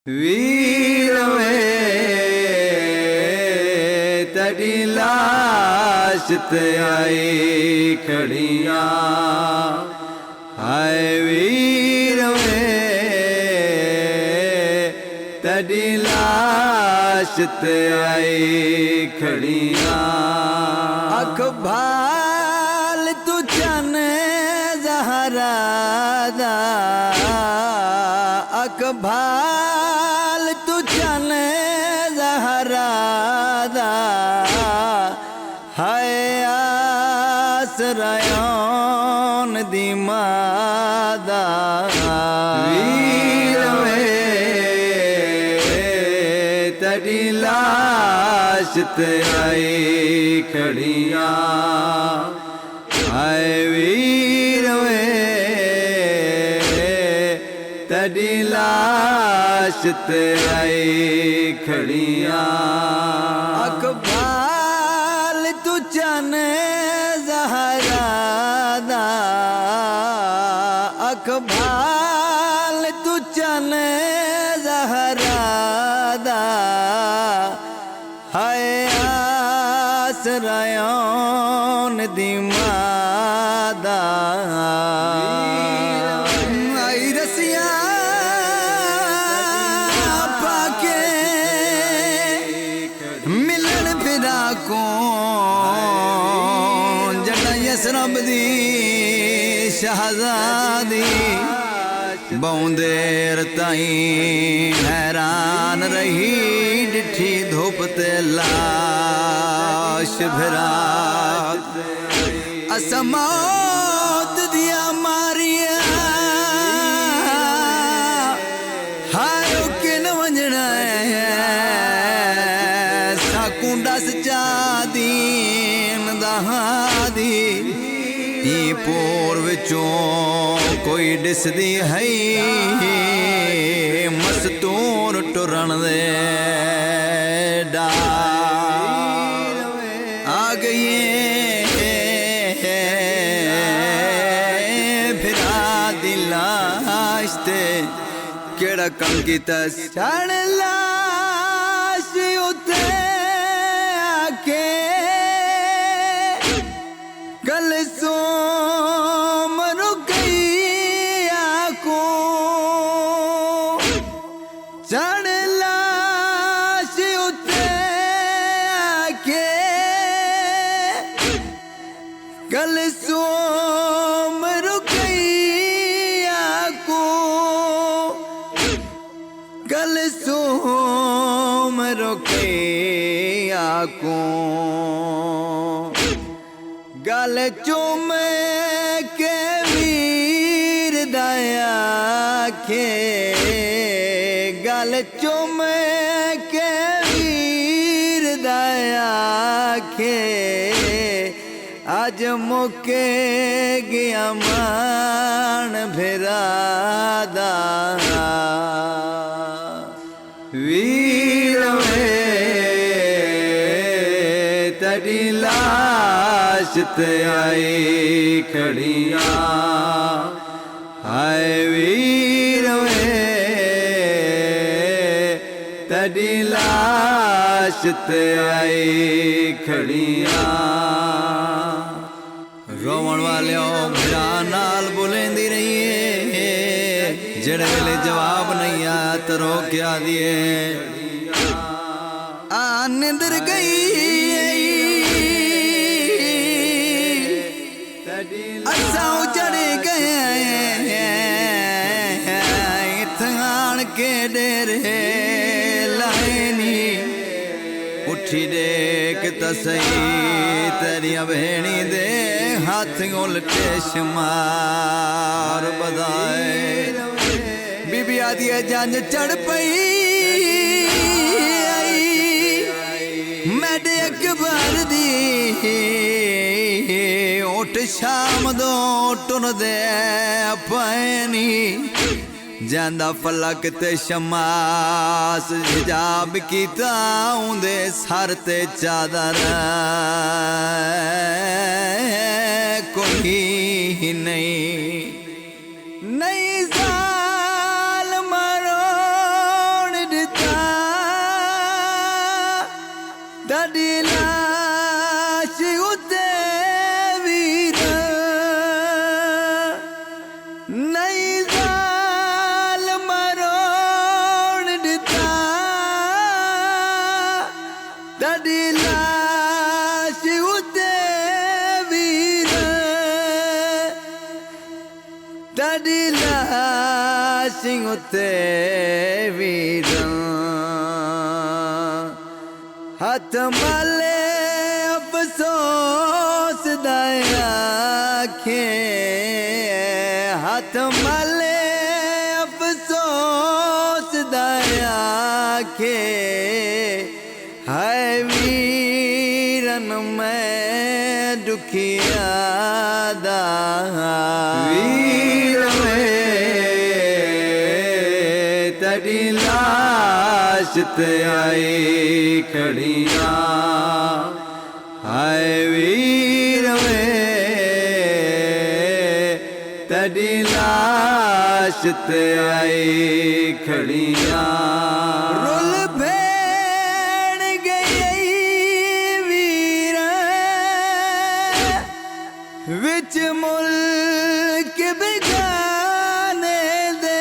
वीर वे तड़ी लाश ते आई खड़िया हाय वीर वे तड़ी लाश ते आई खड़िया अखबाल तू चन ज़हरा दा अखबाल तू चन ज़हरा दा हाय आसरायोन दी मादा वीर वे तड़ी लाश ते आई खड़िया हाय वीर वे तड़ी लाश ते आई खड़िया अखबाल तू चन ज़हरा दा अखबाल तू चन ज़हरा दा हाय आसरायोन दी मादा आई रसिया पाके मिलन फिरा को जड़ा यसरब दी शहजादी बहुत देर ताई हैरान रही डिठी धूप ते लाश फिरा असमौत दिया मारिया हारो किन वंजना साकुंडा सचा दीन दहादी पोर विचों कोई दिसदी है मस्तूर टुरन दे डार आ गई फिरा दिलाश ते केड़ा कम कीता सण लाश उते आके कल सोम रुकैया को चढ़ लाश उते आके कल सोम रुकैया को कल सोम रुकैया को गल चुम के वीर दया के गल चुम के वीर दया के आज मुके गया मान फिरादा वीर वे तड़ी लाश ते आई खड़िया हाय वीर वे तड़ी लाश ते आई खड़िया रोवण वाले मेरा नाल बुलेंदी रही है जड़े वेले जवाब नहीं आया तो रो क्या दिए आ निंदर गई असां चढ़े गए थान के डेरे लाइनी उठी देख तसई तेरिया भेणी दे हाथ उल्टे शमार बधाए बीबी आदि जंज चढ़ पई मैडे अकबर दी उठ शाम दो टुन दे पैनी जांदा फलक ते शमास हिजाब कीता उंदे सर ते चादर कोई नहीं नहीं जाल मरोड़ ਤੜੀ ਲਾਸ਼ ਉੱਤੇ ਵੀਰ ਨਹੀਂ ਜ਼ਾਲਮ ਰੋਣ ਦਿੱਤਾ ਤੜੀ ਲਾਸ਼ ਉੱਤੇ ਵੀਰ ਤੜੀ ਲਾਸ਼ ਉੱਤੇ ਵੀਰ ਹੱਥ ਮਾਲੇ ਅਫਸੋਸ ਦਾ ਆਖੇ ਹੱਥ ਮਾਲੇ ਅਫਸੋਸ ਦਾ ਆਖੇ ਹਾਏ ਵੀਰਨ ਮੈਂ ਦੁਖੀਆ ਦਾ ਵੀਰ ਵੇ ਤੜੀ ਲਾਸ਼ ਤੇ ਆਈ ਖੜੀਆਂ ਹਾਏ ਵੀਰ ਵੇ ਤੜੀ ਲਾਸ਼ ਤੇ ਆਈ ਖੜੀਆਂ ਰੁੱਲ ਭੇਣ ਗਈ ਵੀਰ ਵਿੱਚ ਮੁਲਕ ਬਿਗਾਨੇ ਦੇ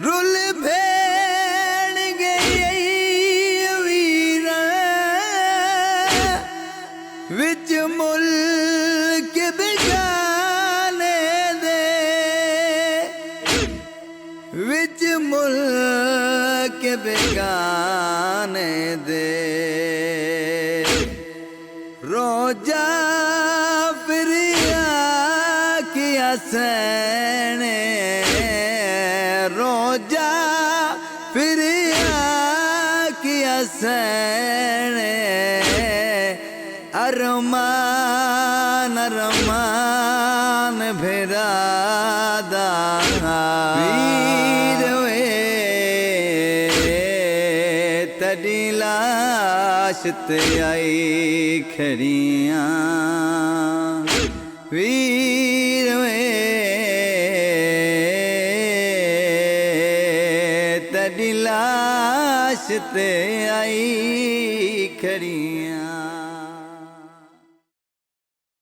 ਰੁੱਲ ਭੇਣ ਗਈ ਵੀਰ ਵਿੱਚ ਮੁਲਕ ਬਿਗਾਨੇ ਦੇ ਵਿੱਚ ਮੁਲਕ ਬਿਗਾਨੇ ਦੇ ਰੋਜਾ ਫਿਰਿਆ ਕਿਆ ਸੈਣੇ ਰੋਜਾ ਫਿਰਿਆ ਕਿਆ ਸੈਣੇ ਅਰਮਾਨ ਅਰਮਾਨ ਭਰਾਦਾ ਵੀਰ ਵੇ ਤੜੀ ਲਾਸ਼ ਤੇ ਆਈ ਖੜੀਆਂ ਵੀਰ ਵੇ ਤੜੀ ਲਾਸ਼ ਤੇ ਆਈ ਖੜੀਆਂ